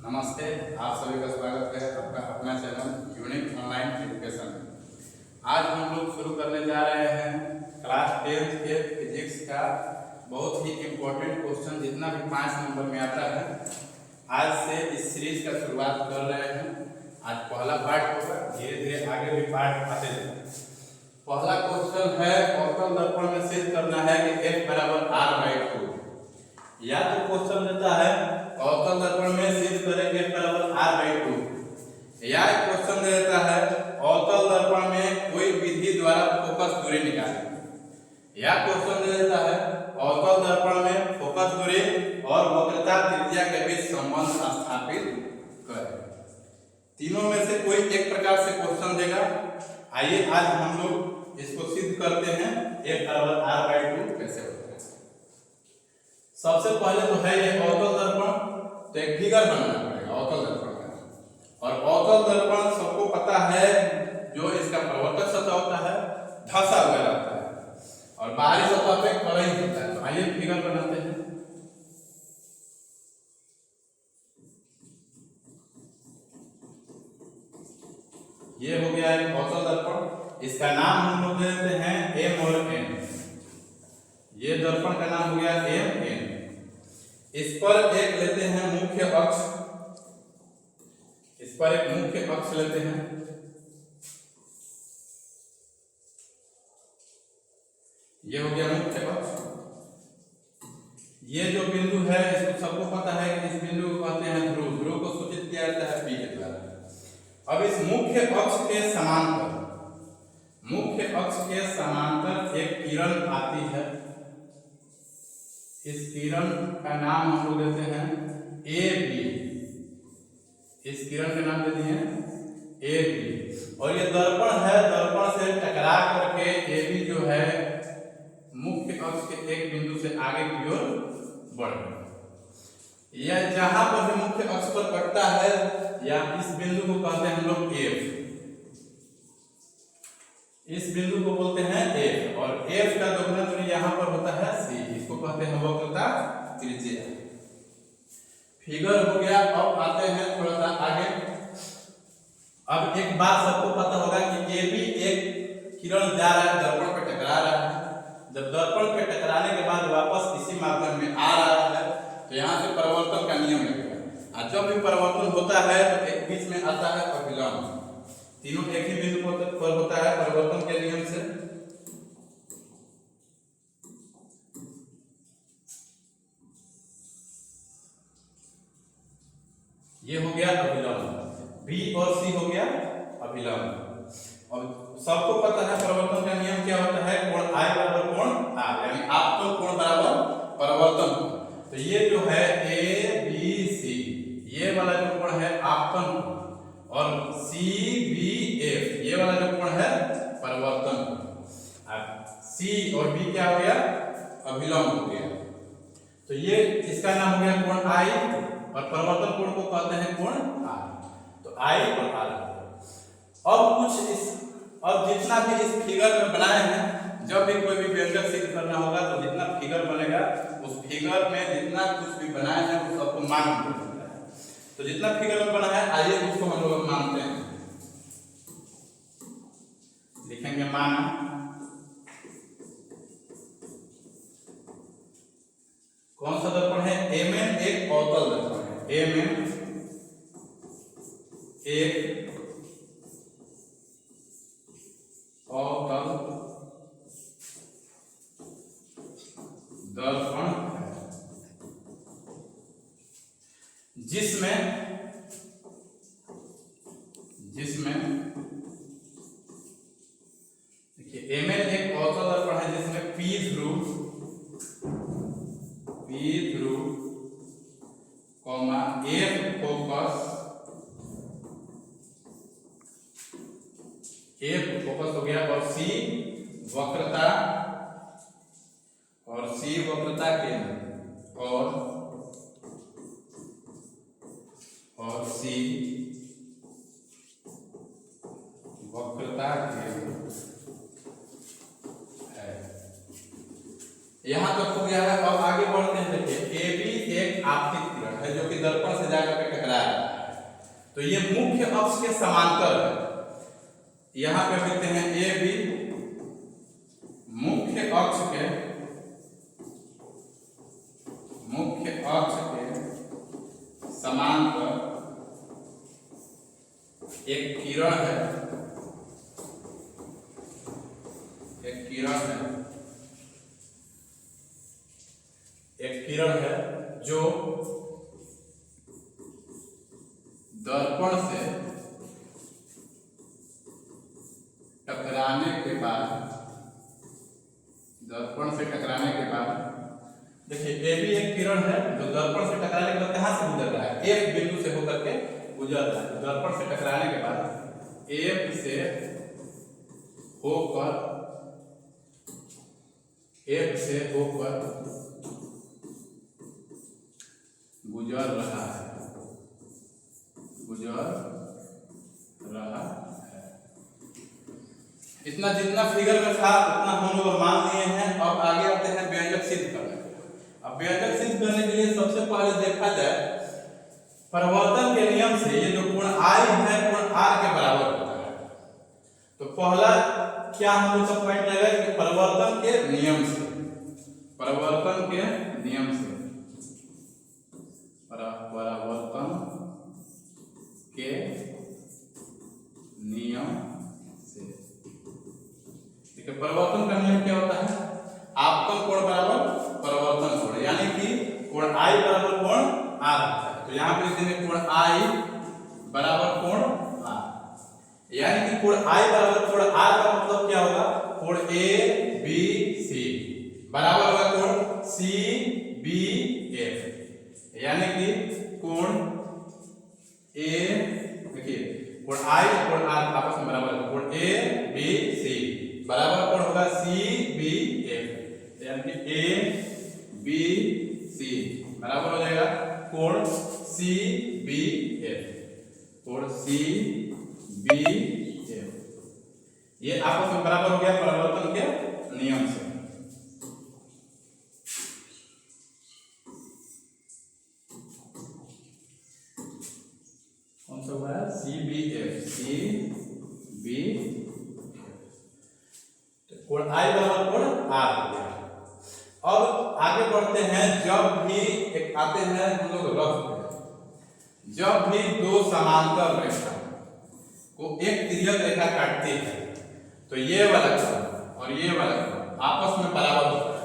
नमस्ते, आप सभी का स्वागत है आपका अपना चैनल यूनिक ऑनलाइन एजुकेशन में। आज हम लोग शुरू करने जा रहे हैं क्लास 10th के फिजिक्स का बहुत ही इम्पोर्टेंट क्वेश्चन, जितना भी 5 नंबर में आता है। आज से इस सीरीज का शुरुआत कर रहे हैं। आज पहला पार्ट होगा, धीरे धीरे आगे भी पार्ट आते जाएंगे। पहला क्वेश्चन है, अवतल दर्पण में सिद्ध करना है कि F बराबर r/2। या तो क्वेश्चन देता है अवतल दर्पण में सिद्ध करें F बराबर r/2, या क्वेश्चन दे देता है अवतल दर्पण में कोई विधि द्वारा फोकस दूरी निकालें, या क्वेश्चन दे देता है अवतल दर्पण में फोकस दूरी और वक्रता त्रिज्या के बीच संबंध स्थापित करें। तीनों में से कोई एक प्रकार से क्वेश्चन देगा। आइए आज हम लोग इसको सिद्ध करते हैं F बराबर r/2 कैसे होता है। सबसे पहले तो है ये अवतल दर्पण, तो एक फिगर बनाना पड़ेगा अवतल दर्पण का। और अवतल दर्पण सबको पता है, जो इसका प्रवर्तक सतह होता है धंसा हुआ रहता है और बाहरी सतह पे कड़ाई होता है। तो आइए फिगर बनाते हैं। ये हो गया एक अवतल दर्पण, इसका नाम हम लोग दे देते हैं M और N। ये दर्पण का नाम हो गया M N। इस पर एक लेते हैं मुख्य अक्ष, इस पर एक मुख्य अक्ष लेते हैं। ये हो गया मुख्य अक्ष। ये जो बिंदु है, इसको सबको पता है कि इस बिंदु को कहते हैं ध्रुव। ध्रुव को सूचित किया जाता है P के द्वारा। अब इस मुख्य अक्ष के समांतर, मुख्य अक्ष के समांतर एक किरण आती है। इस किरण का नाम हम लोग देते हैं AB। इस किरण का नाम देते हैं AB। और ये दर्पण है, दर्पण से टकरा करके AB जो है मुख्य अक्ष के एक बिंदु से आगे की ओर बढ़ गया। यह जहां पर भी मुख्य अक्ष पर कटता है, या इस बिंदु को कहते हैं हम लोग F। इस बिंदु को बोलते हैं F, और F का दोगुना दूरी यहाँ पर होता है C। इसको कहते हैं वक्रता त्रिज्या। फिगर हो गया। अब आते हैं थोड़ा सा आगे। अब एक बात सबको पता होगा कि AB एक किरण जा रहा है, दर्पण पे टकरा रहा है। जब दर्पण पे टकराने के बाद वापस इसी माध्यम में आ रहा है, तो यहाँ से परिवर्तन का नियम लगेगा। और जब भी परिवर्तन होता है तो एक बीच में आता है अभिलंब। तीनों एक ही बिंदु पर होता है परिवर्तन के नियम से। ये हो गया अभिलंब, B और C हो गया अभिलंब। और सबको पता है परिवर्तन का नियम क्या होता है, कोण I बराबर कोण R, यानी आपतन कोण बराबर परिवर्तन कोण। तो ये जो है ABC, ये वाला जो कोण है आपतन कोण, और CBF ये वाला जो कोण है परिवर्तन कोण। अब C और B क्या हो गया, अभिलंब हो गया। तो ये इसका नाम हो गया कोण I, और परिवर्तन कोण को कहते हैं कोण R। तो I और R। अब जितना भी इस फिगर में बनाए हैं, जब भी कोई भी व्यंजक सिद्ध करना होगा तो जितना फिगर बनेगा, उस फिगर में जितना कुछ भी बनाए हैं वो सबको मान करना है। तो जितना फिगर में बना है, आइए उसको हम लोग मानते हैं। लिखेंगे मान। कौन सा दर्पण है, MN एक अवतल दर्पण है। MN एक अवतल दर्पण है, जिसमें देखिए MN एक अवतल दर्पण है जिसमें P ध्रुव, F फोकस हो गया, और C वक्रता केंद्र, और C वक्रता केंद्र है। यहाँ तक हो गया है। अब आगे बढ़ते हैं। देखिए AB एक आपतित किरण है जो कि दर्पण से जाकर के टकरा है। तो ये मुख्य अक्ष के समांतर है। यहां पे लिखते हैं ए बी, मुख्य अक्ष के समांतर एक किरण है, जो दर्पण से टकराने के बाद देखिए ए भी एक किरण है जो दर्पण से टकराने के बाद कहां से गुजर रहा है, एक बिंदु से होकर के गुजर रहा है। दर्पण से टकराने के बाद एक से होकर गुजर रहा है। इतना जितना फिगर में था उतना हम लोग मान लिए हैं। अब आगे आते हैं व्यंजक सिद्ध करने। अब व्यंजक सिद्ध करने के लिए सबसे पहले देखा जाए परिवर्तन के नियम से ये जो कोण I है कोण R के बराबर होता है। तो पहला क्या हम लोग सब पॉइंट लगेगा कि परिवर्तन के नियम से परिवर्तन का नियम क्या होता है, आपतन कोण बराबर परिवर्तन कोण, यानी कि कोण I बराबर कोण R होता है। तो यहाँ पे लिख देंगे कोण I बराबर कोण R, यानी कि कोण I बराबर कोण R का मतलब क्या होगा, कोण A B C बराबर होगा कोण C B F, यानी कि कोण A, देखिए कोण I कोण R आपस में बराबर है, कोण A B C बराबर कोण होगा C B F, यानी कि A B C बराबर हो जाएगा कोण C B F, कोण C B F। ये आपस में बराबर हो गया परिवर्तन के नियम से। कौन सा हुआ है, C B F। कोण I बराबर कोण R हो गया। अब आगे बढ़ते हैं, जब भी एक आते हैं हम लोग रफ पे, जब भी दो समांतर रेखा को एक तिर्यक रेखा काटती है तो ये वाला कोण और ये वाला कोण आपस में बराबर होता है,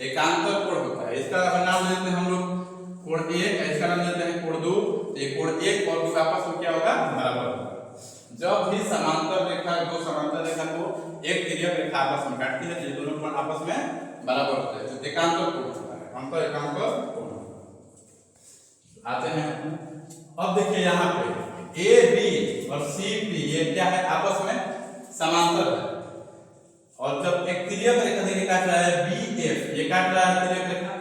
एकांतर कोण होता है। इसका नाम लेते हैं हम लोग कोण 1, इसका नाम लेते हैं कोण 2। तो ये कोण 1 और 2 आपस में क्या होगा, बराबर होगा। जब भी समांतर रेखा दो समांतर रेखा को एक तिर्यक रेखा आपस में काटती है तो ये दोनों कोण आपस में बराबर होते हैं, तो एकांतर कोण होता है, अंतर एकांतर कोण। आते हैं अब देखिए यहाँ पे ए बी और सी पी ये क्या है, आपस में समांतर है। और जब एक तिर्यक रेखा देखिए काट रहा है बी एफ, ये काट रहा है तिर्यक रेखा,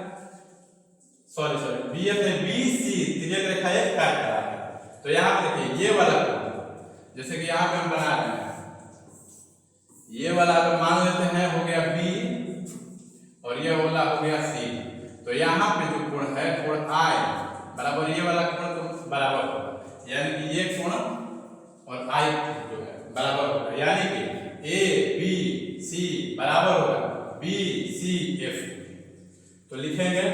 सॉरी बी एफ है, बी सी तिर्यक रेखा एक काट रहा है। तो यहाँ पे देखिए ये वाला कोण, जैसे कि यहाँ पे हम बना रहे हैं, ये वाला अगर मान लेते हैं हो गया B और ये वाला हो गया C, तो यहाँ पे जो कोण है कोण I बराबर ये वाला कोण तो बराबर होगा, यानी कि ये कोण और I जो है बराबर होगा, यानी कि A B C बराबर होगा B C F। तो लिखेंगे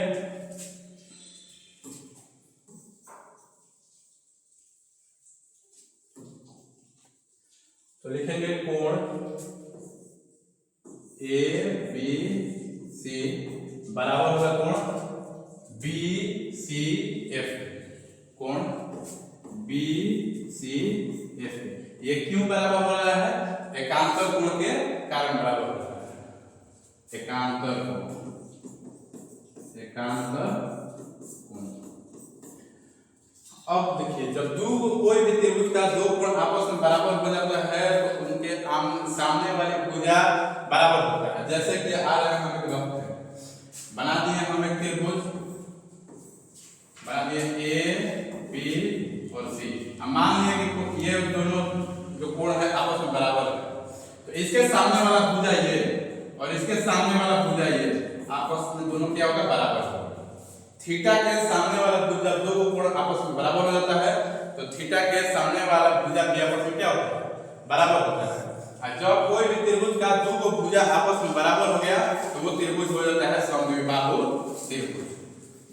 कोण A B C बराबर होगा कोण B C F, कोण B C F। ये क्यों बराबर हो रहा है, एकांतर कोण के कारण बराबर हो रहा है, एकांतर कोण। अब देखिए जब कोई भी त्रिभुज का दो कोण आपस में बराबर हो जाता है तो उनके सामने वाली भुजा बराबर होता है। जैसे कि आ रहे हम एक रफ है, बना दिए हम एक त्रिभुज, बना दिए ए बी और सी। हम मान लिए कि ये दोनों जो कोण है आपस में बराबर है, तो इसके सामने वाला भुजा ये और इसके सामने वाला भुजा ये आपस में दोनों क्या होगा, बराबर होगा। थीटा के सामने वाला भुजा, दो कोण आपस में बराबर हो जाता है तो थीटा के भी आपस में क्या होता है, बराबर होता है। जब कोई भी त्रिभुज का दो को भुजा आपस में बराबर हो गया तो वो त्रिभुज हो जाता है समद्विबाहु त्रिभुज।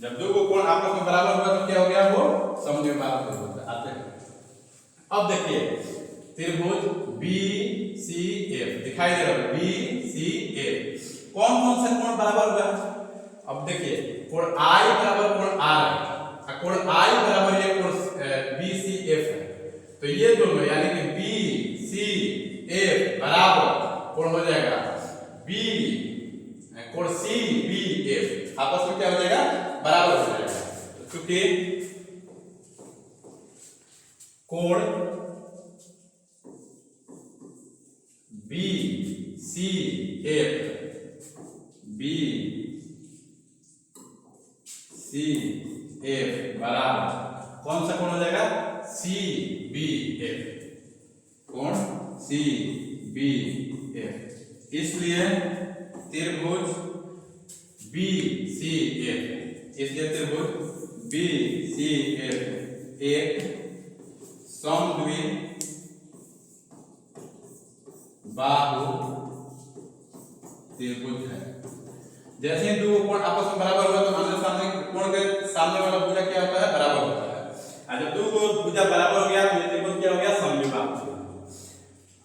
जब दो को कोण आपस में बराबर हुआ तो क्या हो गया, वो समद्विबाहु त्रिभुज आते हैं। अब देखिए त्रिभुज BCF दिखाई दे रहा है, BCF कौन कौन से कोण बराबर हुआ? अब देखिए कोण I बराबर कोण R है, कोण I बराबर ये कोण BCF है, तो ये दोनों यानी कि BCF बराबर कोण हो जाएगा कोण CBF आपस में क्या हो जाएगा, बराबर हो जाएगा। तो चूंकि कोण BCF बराबर कौन सा कोण हो जाएगा, CBF कोण CBF। इसलिए त्रिभुज BCF एक समद्विबाहु त्रिभुज है। जैसे ही दो कोण आपस में बराबर हुआ तो आमने सामने कोण के सामने वाला भुजा क्या होता है, बराबर होता है। और जब दो को भुजा बराबर हो गया तो ये त्रिभुज क्या हो गया, समद्विबाहु।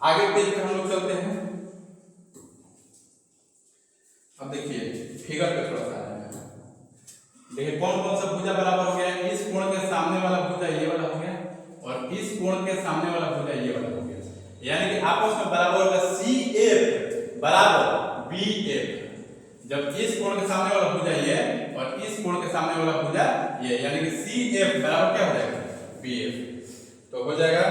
आगे पेज पे हम लोग चलते हैं। अब देखिए फिगर पे थोड़ा सा देखिए कौन कौन सा भुजा बराबर हो गया। इस कोण के सामने वाला भुजा ये वाला हो गया और इस कोण के सामने वाला भुजा ये वाला हो गया, यानी कि आपस में बराबर होगा CF बराबर BF। जब इस कोण के सामने वाला भुजा ये और इस कोण के सामने वाला भुजा ये, यानी कि CF बराबर क्या हो जाएगा, BF। तो हो जाएगा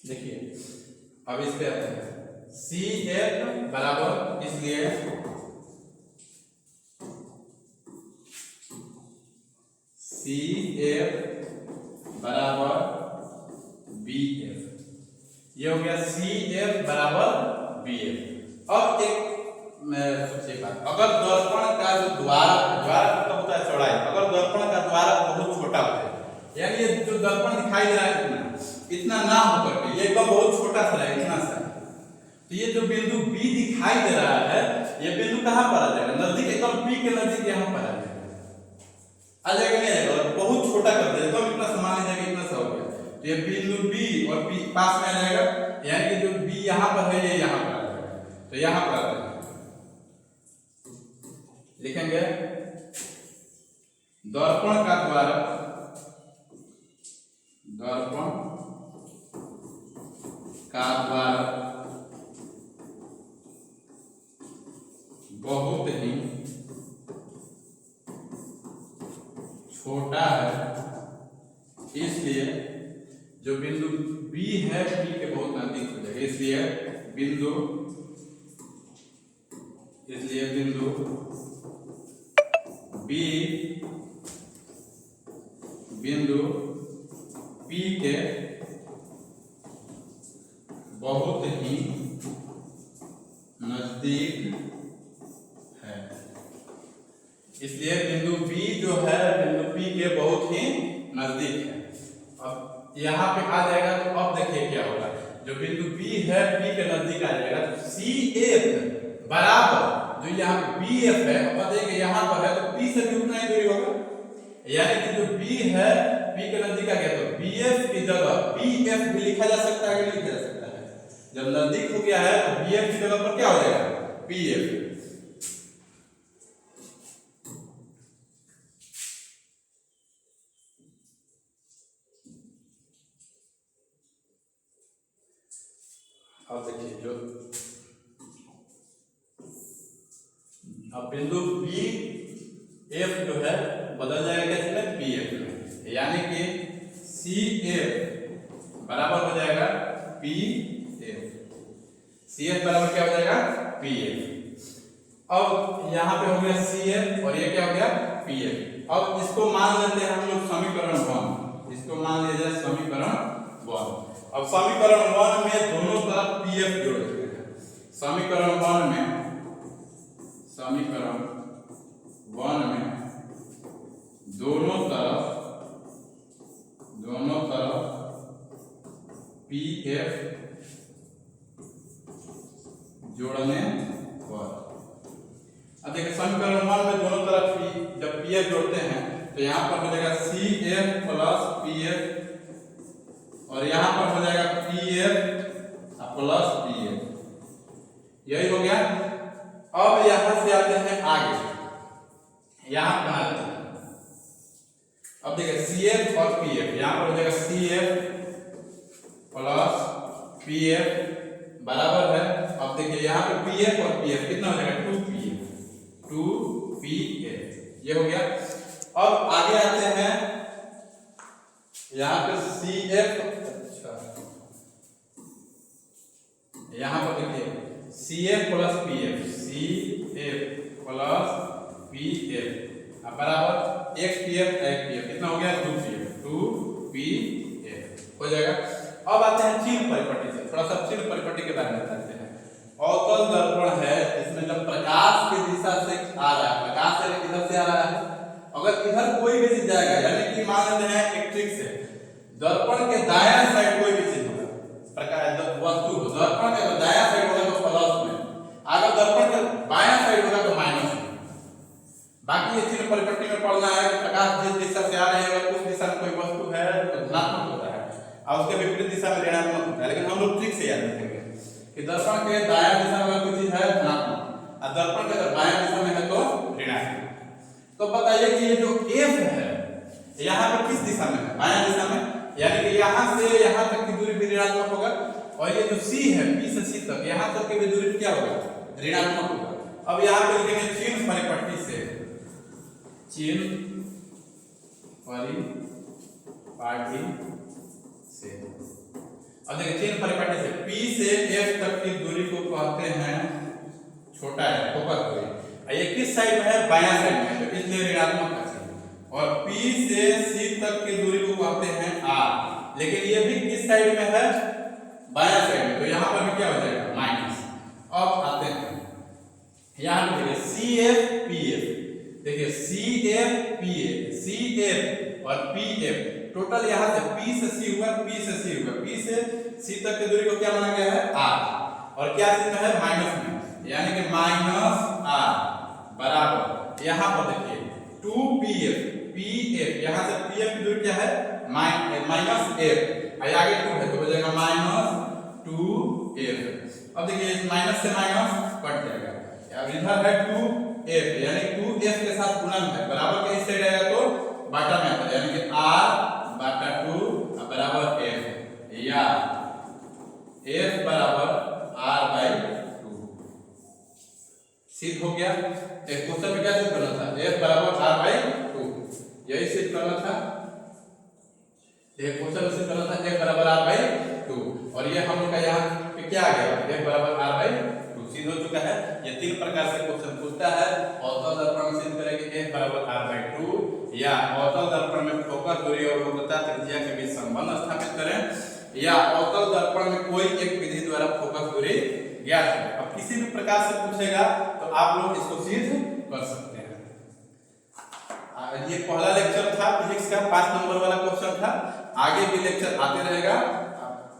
देखिए अब इस पे आते हैं CF बराबर, इसलिए CF बराबर BF, ये हो गया CF बराबर BF। अब एक सोचिए बात, अगर दर्पण का जो द्वार मतलब होता है चौड़ाई, अगर दर्पण का द्वार बहुत छोटा होता है, यानी ये जो दर्पण दिखाई दे रहा है इतना ना होकर के ये एकदम बहुत छोटा सा है, इतना सा, तो ये जो बिंदु B दिखाई दे रहा है ये बिंदु कहां पर आ जाएगा, नजदीक एकदम P के नजदीक यहां पर आ जाएगा, नहीं आएगा, बहुत छोटा कर देगा, एकदम इतना समान लीजिएगा, इतना सा हो गया, तो ये बिंदु B और P पास में आ जाएगा, यानी कि जो B यहां पर है ये यहां पर आ जाएगा, तो यहां पर आ जाएगा। लिखेंगे दर्पण का द्वार बहुत ही छोटा है, इसलिए जो बिंदु B है P के बहुत नजदीक हो जाएगा, इसलिए बिंदु बिंदु P के बहुत ही नजदीक है, इसलिए बिंदु B जो है बिंदु P के बहुत ही नजदीक है। अब यहाँ पे आ जाएगा तो अब देखिए क्या होगा, जो बिंदु B है P के नजदीक आ जाएगा तो CF बराबर जो यहाँ BF है, अब देखिए यहाँ पर है तो P से भी उतना ही दूरी होगा, यानी कि जो B है P के नजदीक आ गया तो BF की जगह PF भी लिखा जा सकता है, लिखा जा सकता है। जब नजदीक हो गया है तो BF की जगह पर क्या हो जाएगा, PF। अब देखिए जो अब बिंदु BF जो है बदल जाएगा इसमें PF में, यानी कि CF बराबर हो जाएगा PF, CF बराबर क्या हो जाएगा, PF। अब यहाँ पे हो गया CF और ये क्या हो गया, PF। अब इसको मान लेते हैं हम लोग समीकरण 1, इसको मान लिया जाए समीकरण 1। अब समीकरण 1 में दोनों तरफ PF जोड़ देते हैं। समीकरण 1 में समीकरण दोनों तरफ PF जोड़ने पर। अब देखिए समीकरण 1 में दोनों तरफ जब PF जोड़ते हैं तो यहाँ पर हो जाएगा CF प्लस PF और यहाँ पर हो जाएगा PF प्लस PF। यही हो गया। अब यहां से आते हैं आगे, यहां बना देते हैं। अब देखिए CF और PF, यहां पर हो जाएगा CF प्लस PF बराबर है। अब देखिए यहाँ पे PF और PF कितना हो जाएगा 2PF। ये हो गया। अब आगे आते हैं, यहाँ पे CF, अच्छा यहाँ पर देखिए CF प्लस PF बराबर एक PF कितना हो गया 2PF हो जाएगा। अब आते हैं चिन्ह परिपट्टी से, थोड़ा सा चिन्ह परिपट्टी के बारे में बताते हैं। अवतल दर्पण है, इसमें जब प्रकाश की दिशा से आ रहा है, प्रकाश से इधर से आ रहा है, अगर इधर कोई भी चीज जाएगा, यानी कि मान लेते हैं एक ट्रिक से दर्पण के दायां साइड कोई भी चीज होगा, प्रकाश वस्तु दर्पण के दायां साइड होगा तो प्लस में, अगर दर्पण के बायां साइड होगा तो माइनस में। बाकी ये चिन्ह परिपट्टी में पढ़ना है कि प्रकाश जिस दिशा से आ रही है अगर उस दिशा में कोई वस्तु है तो धनात्मक होता है और उसके विपरीत दिशा में ऋणात्मक होता है। लेकिन हम लोग ट्रिक से याद रखेंगे कि दर्पण के दायां दिशा में कोई चीज है धनात्मक और दर्पण के अगर बायां दिशा में है तो ऋणात्मक। तो बताइए कि ये जो F है यहाँ पर किस दिशा में है, बायां दिशा में, यानी कि यहाँ से यहाँ तक की दूरी भी ऋणात्मक होगा। और ये जो C है P से C तक, यहाँ तक की भी दूरी क्या होगा ऋणात्मक होगा। अब यहाँ पे लिखेंगे चिन्ह परिपट्टी से, चिन्ह परिपट्टी से। अब देखिए चिन्ह परिपट्टी से P से F तक की दूरी को कहते हैं छोटा है फोकस दूरी। ये किस साइड में है बायां साइड में, तो इसलिए ऋणात्मक का चिन्ह। और P से C तक की दूरी को कहते हैं R, लेकिन ये भी किस साइड में है बायां साइड में, तो यहाँ पर भी क्या हो जाएगा माइनस। अब आते हैं यहाँ पे देखिए CF देखिए CF और PF टोटल यहाँ से P से C हुआ, P से C तक की दूरी को क्या माना गया है R, और क्या चिन्ह है माइनस में, यानी कि माइनस R बराबर यहाँ पर देखिए 2PF यहाँ से PF की दूरी क्या है माइनस F, आगे 2 है तो हो जाएगा माइनस 2F। अब देखिए इस माइनस से माइनस कट जाएगा, अब इधर है 2F यानी 2F के साथ गुणन है, बराबर के इस साइड आएगा तो बाटा में आता है, यानी कि R बाटा 2 बराबर F, या F बराबर R/2 सिद्ध हो गया। एक क्वेश्चन में क्या सिद्ध करना था, F बराबर R/2 यही सिद्ध करना था। एक क्वेश्चन में सिद्ध करना था F बराबर R/2 और ये हम लोग का यहाँ पे क्या आ गया F बराबर R/2 सिद्ध हो चुका है। ये तीन प्रकार से क्वेश्चन पूछता है। अवतल दर्पण में सिद्ध करेंगे F बराबर R/2, या अवतल दर्पण में फोकस दूरी और वक्रता त्रिज्या के बीच संबंध स्थापित करें, या अवतल दर्पण में कोई एक विधि द्वारा फोकस दूरी ज्ञात करें। अब किसी भी प्रकार से पूछेगा तो आप लोग इसको सिद्ध कर सकते हैं। ये पहला लेक्चर था फिजिक्स का 5 नंबर वाला क्वेश्चन था। आगे भी लेक्चर आते रहेगा।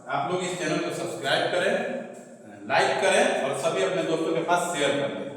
आप लोग इस चैनल को सब्सक्राइब करें, लाइक करें और सभी अपने दोस्तों के पास शेयर करें।